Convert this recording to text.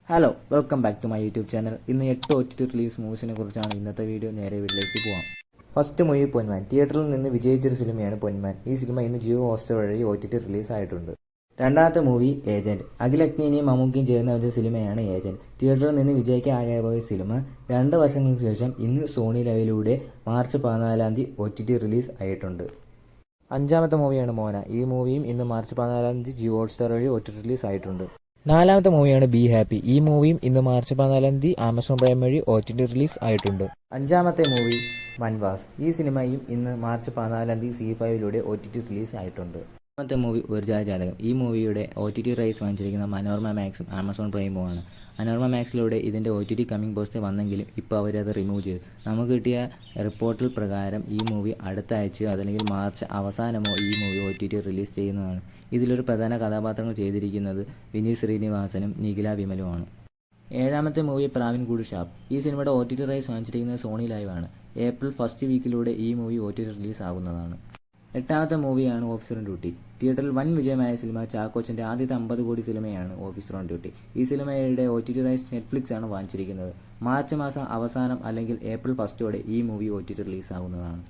Hello welcome back to my YouTube channel. ഇന്ന് 8 OTT release മൂവീസിനെ കുറിച്ചാണ് ഇന്നത്തെ വീഡിയോ. നേരെ വീട്ടിലേക്ക് പോവാം. First movie Ponman. തിയേറ്ററിൽ നിന്ന് വിജയിച്ചൊരു സിനിമയാണ് പൊന്മാൻ. ഈ സിനിമ ഇന്ന് ജിയോ ഹോട്ട്സ്റ്റാർ വഴി OTT റിലീസ് ആയിട്ടുണ്ട്. രണ്ടാമത്തെ മൂവി ഏജന്റ്. അഖിൽ അക്നേനിയും മമ്മൂക്കയും ചേർന്ന ഒരു സിനിമയാണ് ഏജന്റ്. തിയേറ്ററിൽ നിന്ന് വിജയിക്കാതെ പോയ സിനിമ 2 വർഷങ്ങൾക്ക് ശേഷം ഇന്ന് സോണി ലൈവിലൂടെ മാർച്ച് 14 OTT റിലീസ് ആയിട്ടുണ്ട്. അഞ്ചാമത്തെ മൂവിയാണ് മോന. ഈ മൂവിയും ഇന്ന് മാർച്ച് 14 ജിയോ ഹോട്ട്സ്റ്റാർ വഴി OTT റിലീസ് ആയിട്ടുണ്ട്. നാലാമത്തെ മൂവിയാണ് ബി ഹാപ്പി. ഈ മൂവിയും ഇന്ന് മാർച്ച് 14 ആമസോൺ പ്രൈം വഴി OTT റിലീസ് ആയിട്ടുണ്ട്. അഞ്ചാമത്തെ മൂവി വൻവാസ്. ഈ സിനിമയും ഇന്ന് മാർച്ച് 14 ZEE5ലൂടെ OTT റിലീസ് ആയിട്ടുണ്ട്. ആറാമത്തെ മൂവി ഒരു ജാതകം. ഈ മൂവിയുടെ OTT റൈറ്റ്സ് വാങ്ങിച്ചിരിക്കുന്ന മനോരമ മാക്സും ആമസോൺ പ്രൈമുമാണ്. മനോരമ മാക്സിലൂടെ ഇതിൻ്റെ OTT കമ്മിങ് പോസ്റ്റ് വന്നെങ്കിലും ഇപ്പോൾ അവരത് റിമൂവ് ചെയ്തു. നമുക്ക് കിട്ടിയ റിപ്പോർട്ടിൽ പ്രകാരം ഈ മൂവി അടുത്ത ആഴ്ചയോ അതല്ലെങ്കിൽ മാർച്ച് അവസാനമോ ഈ മൂവി OTT റിലീസ് ചെയ്യുന്നതാണ്. ഇതിലൊരു പ്രധാന കഥാപാത്രങ്ങൾ ചെയ്തിരിക്കുന്നത് വിനീത് ശ്രീനിവാസനും നിഖില വിമലുമാണ്. ഏഴാമത്തെ മൂവി പ്രാവിൻകൂട് ഷാപ്പ്. ഈ സിനിമയുടെ OTT റൈറ്റ്സ് വാങ്ങിച്ചിരിക്കുന്നത് സോണി ലൈവ് ആണ്. ഏപ്രിൽ ഫസ്റ്റ് വീക്കിലൂടെ ഈ മൂവി OTT റിലീസ് ആകുന്നതാണ്. എട്ടാമത്തെ മൂവിയാണ് ഓഫീസർ ഓൺ ഡ്യൂട്ടി. തിയേറ്ററിൽ വൻ വിജയമായ സിനിമ ചാക്കോച്ചൻ്റെ ആദ്യത്തെ 50 കോടി സിനിമയാണ് ഓഫീസർ ഓൺ ഡ്യൂട്ടി. ഈ സിനിമയുടെ OTT റൈറ്റ്സ് നെറ്റ്ഫ്ലിക്സ് ആണ് വാങ്ങിച്ചിരിക്കുന്നത്. മാർച്ച് മാസം അവസാനം അല്ലെങ്കിൽ ഏപ്രിൽ ഫസ്റ്റോടെ ഈ മൂവി OTT റിലീസ് ആകുന്നതാണ്.